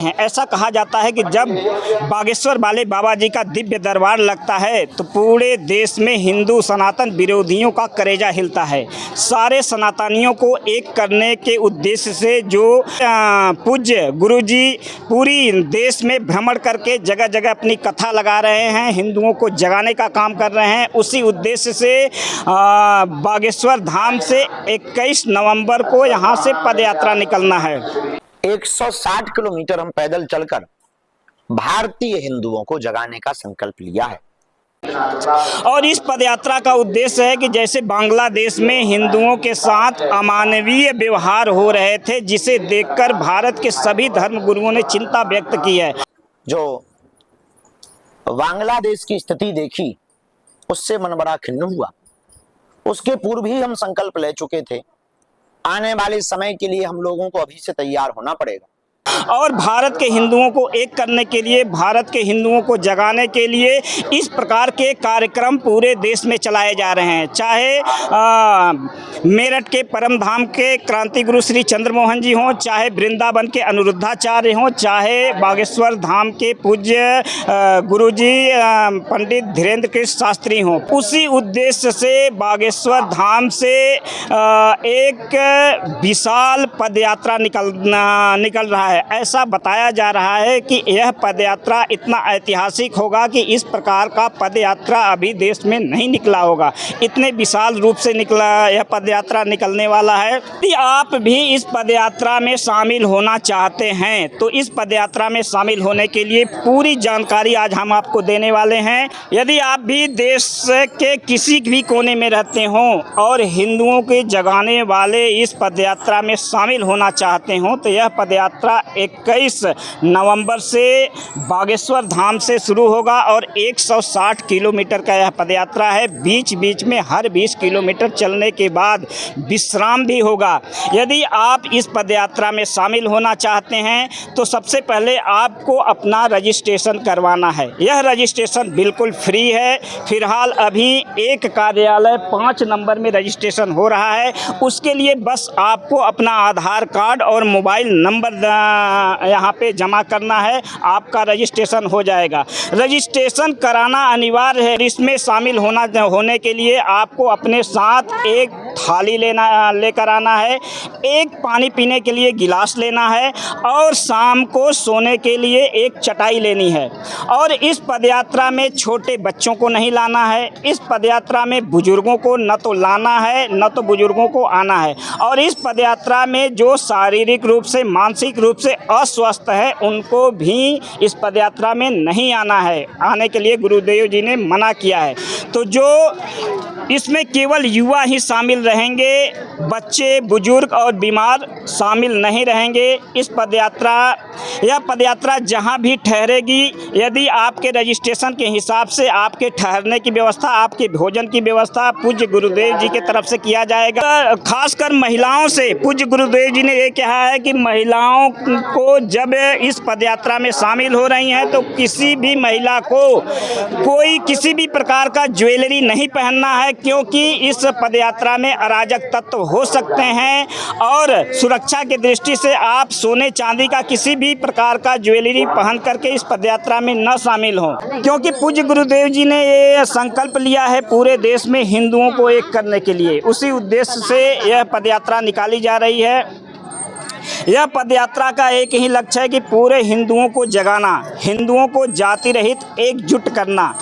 हैं। ऐसा कहा जाता है कि जब बागेश्वर वाले बाबा जी का दिव्य दरबार लगता है तो पूरे देश में हिंदू सनातन विरोधियों का कलेजा हिलता है। सारे सनातनियों को एक करने के उद्देश्य से जो पूज्य गुरुजी पूरी देश में भ्रमण करके जगह जगह अपनी कथा लगा रहे हैं, हिंदुओं को जगाने का काम कर रहे हैं। उसी उद्देश्य से बागेश्वर धाम से 21 नवंबर को यहाँ से पदयात्रा निकलना है। 160 किलोमीटर हम पैदल चलकर भारतीय हिंदुओं को जगाने का संकल्प लिया है। और इस पदयात्रा का उद्देश्य है कि जैसे बांग्लादेश में हिंदुओं के साथ अमानवीय व्यवहार हो रहे थे, जिसे देखकर भारत के सभी धर्म गुरुओं ने चिंता व्यक्त की है। जो बांग्लादेश की स्थिति देखी उससे मन बड़ा खिन्न हुआ। उसके पूर्व ही हम संकल्प ले चुके थे। आने वाले समय के लिए हम लोगों को अभी से तैयार होना पड़ेगा। और भारत के हिंदुओं को एक करने के लिए, भारत के हिंदुओं को जगाने के लिए इस प्रकार के कार्यक्रम पूरे देश में चलाए जा रहे हैं। चाहे मेरठ के परम धाम के क्रांति गुरु श्री चंद्रमोहन जी हों, चाहे वृंदावन के अनिरुद्धाचार्य हों, चाहे बागेश्वर धाम के पूज्य गुरुजी पंडित धीरेन्द्र कृष्ण शास्त्री हों। उसी उद्देश्य से बागेश्वर धाम से एक विशाल पदयात्रा निकल रहा है। ऐसा बताया जा रहा है कि यह पदयात्रा इतना ऐतिहासिक होगा कि इस प्रकार का पदयात्रा अभी देश में नहीं निकला होगा। इतने विशाल रूप से यह पदयात्रा निकलने वाला है। यदि आप भी इस पदयात्रा में शामिल होना चाहते हैं तो इस पदयात्रा में शामिल होने के लिए पूरी जानकारी आज हम आपको देने वाले हैं। यदि आप भी देश के किसी भी कोने में रहते हों और हिंदुओं के जगाने वाले इस पदयात्रा में शामिल होना चाहते हों तो यह पदयात्रा 21 नवंबर से बागेश्वर धाम से शुरू होगा और 160 किलोमीटर का यह पदयात्रा है। बीच बीच में हर 20 किलोमीटर चलने के बाद विश्राम भी होगा। यदि आप इस पदयात्रा में शामिल होना चाहते हैं तो सबसे पहले आपको अपना रजिस्ट्रेशन करवाना है। यह रजिस्ट्रेशन बिल्कुल फ्री है। फिलहाल अभी एक कार्यालय 5 नंबर में रजिस्ट्रेशन हो रहा है। उसके लिए बस आपको अपना आधार कार्ड और मोबाइल नंबर यहाँ पे जमा करना है, आपका रजिस्ट्रेशन हो जाएगा। रजिस्ट्रेशन कराना अनिवार्य है। इसमें शामिल होने के लिए आपको अपने साथ एक थाली लेकर आना है, एक पानी पीने के लिए गिलास लेना है और शाम को सोने के लिए एक चटाई लेनी है। और इस पदयात्रा में छोटे बच्चों को नहीं लाना है। इस पदयात्रा में बुजुर्गों को न तो लाना है न तो बुजुर्गों को आना है। और इस पदयात्रा में जो शारीरिक रूप से मानसिक रूप से अस्वस्थ है उनको भी इस पदयात्रा में नहीं आना है। आने के लिए गुरुदेव जी ने मना किया है। तो जो इसमें केवल युवा ही शामिल रहेंगे, बच्चे बुजुर्ग और बीमार शामिल नहीं रहेंगे। यह पदयात्रा जहां भी ठहरेगी, यदि आपके रजिस्ट्रेशन के हिसाब से आपके ठहरने की व्यवस्था, आपके भोजन की व्यवस्था पूज्य गुरुदेव जी की तरफ से किया जाएगा। खासकर महिलाओं से पूज्य गुरुदेव जी ने ये कहा है कि महिलाओं को जब इस पदयात्रा में शामिल हो रही हैं तो किसी भी महिला को कोई किसी भी प्रकार का ज्वेलरी नहीं पहनना है, क्योंकि इस पदयात्रा में अराजक तत्व हो सकते हैं। और सुरक्षा की दृष्टि से आप सोने चांदी का किसी भी प्रकार का ज्वेलरी पहन करके इस पदयात्रा में न शामिल हों, क्योंकि पूज्य गुरुदेव जी ने ये संकल्प लिया है पूरे देश में हिंदुओं को एक करने के लिए। उसी उद्देश्य से यह पदयात्रा निकाली जा रही है। यह पदयात्रा का एक ही लक्ष्य है कि पूरे हिंदुओं को जगाना, हिंदुओं को जाति रहित एकजुट करना।